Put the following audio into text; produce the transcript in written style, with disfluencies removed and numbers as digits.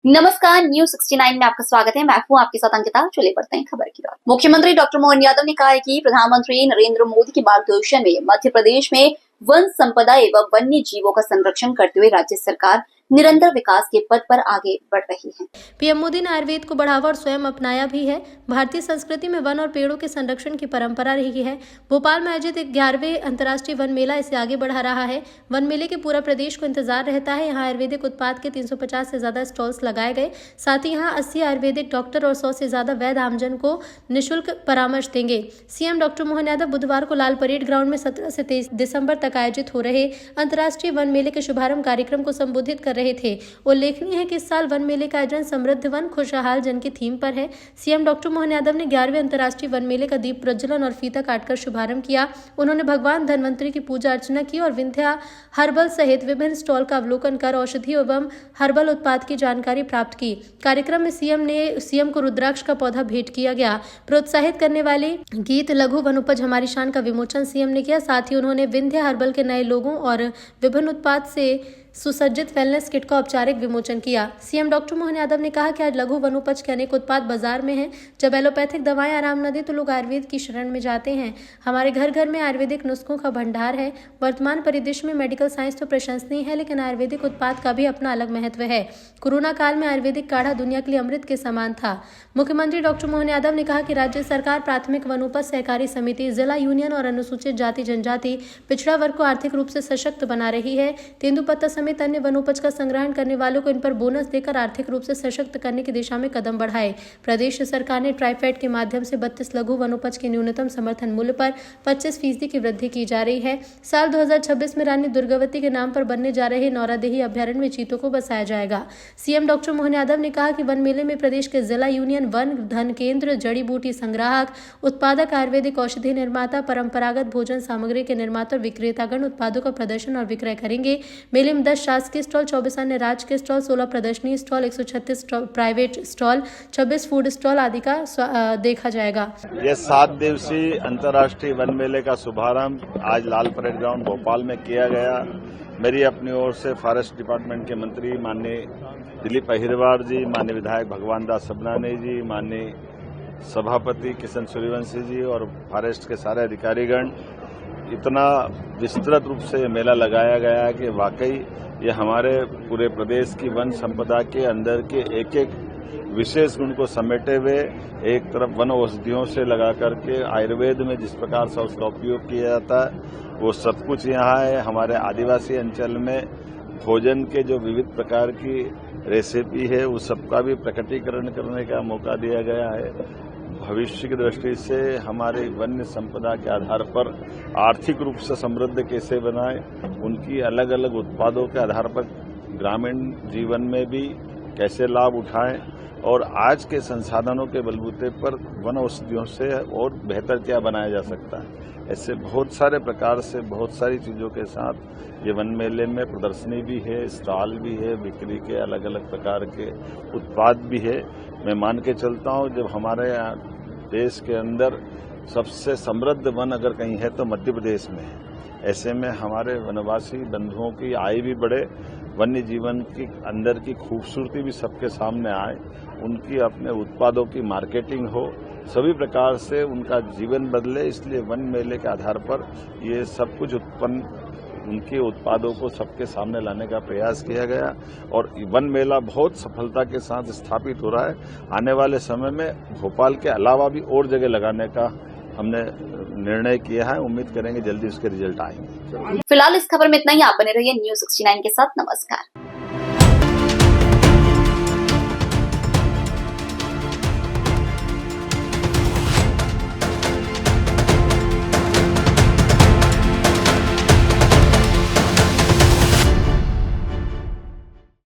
नमस्कार, न्यूज 69 में आपका स्वागत है। मैं हूं आपके साथ अंकिता। चलिए बढ़ते हैं खबर की ओर। मुख्यमंत्री डॉक्टर मोहन यादव ने कहा है कि प्रधानमंत्री नरेंद्र मोदी के मार्गदर्शन में मध्य प्रदेश में वन संपदा एवं वन्य जीवों का संरक्षण करते हुए राज्य सरकार निरंतर विकास के पथ पर आगे बढ़ रही है। पीएम मोदी ने आयुर्वेद को बढ़ावा और स्वयं अपनाया भी है। भारतीय संस्कृति में वन और पेड़ों के संरक्षण की परंपरा रही है। भोपाल में आयोजित 11वें अंतर्राष्ट्रीय वन मेला इसे आगे बढ़ा रहा है। वन मेले के पूरा प्रदेश को इंतजार रहता है। यहाँ आयुर्वेदिक उत्पाद के 350 से ज्यादा स्टॉल्स लगाए गए। साथ ही यहाँ 80 आयुर्वेदिक डॉक्टर और 100 से ज्यादा वैद्य आमजन को निःशुल्क परामर्श देंगे। सीएम डॉक्टर मोहन यादव बुधवार को लाल परेड ग्राउंड में 17 से 23 दिसंबर तक आयोजित हो रहे अंतर्राष्ट्रीय वन मेले के शुभारंभ कार्यक्रम को संबोधित कर रहे थे। उल्लेखनीय है कि इस साल वन मेले का आयोजन समृद्ध वन खुशहाल जन की थीम पर है। सीएम डॉक्टर मोहन यादव ने 11वें अंतर्राष्ट्रीय वन मेले का दीप प्रज्वलन और फीता काटकर शुभारंभ किया। उन्होंने भगवान धन्वंतरी की पूजा अर्चना की और विंध्या हर्बल सहित विभिन्न स्टॉल का अवलोकन कर औषधि एवं हर्बल उत्पाद की जानकारी प्राप्त की। कार्यक्रम में सीएम को रुद्राक्ष का पौधा भेंट किया गया। प्रोत्साहित करने वाले गीत लघु वन उपज हमारी शान का विमोचन सीएम ने किया। साथ ही उन्होंने विंध्या हर्बल के नए लोगों और विभिन्न उत्पाद से सुसज्जित वेलनेस किट का औपचारिक विमोचन किया। सीएम डॉक्टर मोहन यादव ने कहा कि आज लघु वनोपज के अनेक उत्पाद बाजार में हैं। जब एलोपैथिक दवाएं आराम न दे तो लोग आयुर्वेद की शरण में जाते हैं। हमारे घर घर में आयुर्वेदिक नुस्खों का भंडार है। वर्तमान परिदृश्य में मेडिकल साइंस तो प्रशंसनीय है, लेकिन आयुर्वेदिक उत्पाद का भी अपना अलग महत्व है। कोरोना काल में आयुर्वेदिक काढ़ा दुनिया के लिए अमृत के समान था। मुख्यमंत्री डॉक्टर मोहन यादव ने कहा कि राज्य सरकार प्राथमिक वनोपज सहकारी समिति, जिला यूनियन और अनुसूचित जाति जनजाति पिछड़ा वर्ग को आर्थिक रूप से सशक्त बना रही है। तेंदुपत्ता समेत अन्य वनोपज का संग्रहण करने वालों को इन पर बोनस देकर आर्थिक रूप से सशक्त करने की दिशा में कदम बढ़ाए। प्रदेश सरकार ने ट्राइफेड के माध्यम से 32 लघु वनोपज के न्यूनतम समर्थन मूल्य पर 25% की वृद्धि की जा रही है। साल 2026 में रानी दुर्गावती के नाम पर बनने जा रहे नौरादेही अभ्यारण्य में चीतों को बसाया जाएगा। सीएम डॉक्टर मोहन यादव ने कहा कि वन मेले में प्रदेश के जिला यूनियन, वन धन केंद्र, जड़ी बूटी संग्राहक, उत्पादक, आयुर्वेदिक औषधि निर्माता, परंपरागत भोजन सामग्री के निर्माता और विक्रेतागण उत्पादों का प्रदर्शन और विक्रय करेंगे। मेले में 10 शासकीय स्टॉल, 24 अन्य राज्य के स्टॉल, 16 प्रदर्शनी stall, 136 private stall, 26 food stall आदि का देखा जाएगा। ये 7 दिवसीय अंतर्राष्ट्रीय वन मेले का शुभारंभ आज लाल परेड ग्राउंड भोपाल में किया गया। मेरी अपनी ओर से फॉरेस्ट डिपार्टमेंट के मंत्री माननीय दिलीप अहिरवार जी, माननीय विधायक भगवान दास सबनानी जी, माननीय सभापति किशन सूर्यवंशी जी और फॉरेस्ट के सारे अधिकारीगण, इतना विस्तृत रूप से मेला लगाया गया है कि वाकई ये हमारे पूरे प्रदेश की वन संपदा के अंदर के एक एक विशेष गुण को समेटे हुए, एक तरफ वन औषधियों से लगा करके आयुर्वेद में जिस प्रकार से उसका उपयोग किया जाता है वो सब कुछ यहाँ है। हमारे आदिवासी अंचल में भोजन के जो विविध प्रकार की रेसिपी है उस सबका भी प्रकटीकरण करने का मौका दिया गया है। भविष्य की दृष्टि से हमारे वन्य संपदा के आधार पर आर्थिक रूप से समृद्ध कैसे बनाएं, उनकी अलग अलग उत्पादों के आधार पर ग्रामीण जीवन में भी कैसे लाभ उठाएं और आज के संसाधनों के बलबूते पर वन औषधियों से और बेहतर क्या बनाया जा सकता है। ऐसे बहुत सारे प्रकार से बहुत सारी चीज़ों के साथ ये वन मेले में प्रदर्शनी भी है, स्टॉल भी है, बिक्री के अलग अलग प्रकार के उत्पाद भी है। मैं मान के चलता हूँ जब हमारे देश के अंदर सबसे समृद्ध वन अगर कहीं है तो मध्य प्रदेश में है। ऐसे में हमारे वनवासी बंधुओं की आय भी बढ़े, वन्य जीवन की अंदर की खूबसूरती भी सबके सामने आए, उनकी अपने उत्पादों की मार्केटिंग हो, सभी प्रकार से उनका जीवन बदले। इसलिए वन मेले के आधार पर ये सब कुछ उनके उत्पादों को सबके सामने लाने का प्रयास किया गया और वन मेला बहुत सफलता के साथ स्थापित हो रहा है। आने वाले समय में भोपाल के अलावा भी और जगह लगाने का हमने निर्णय किया है। उम्मीद करेंगे जल्दी उसके रिजल्ट आएंगे। फिलहाल इस खबर में इतना ही। आप बने रहिए न्यूज 69 के साथ। नमस्कार।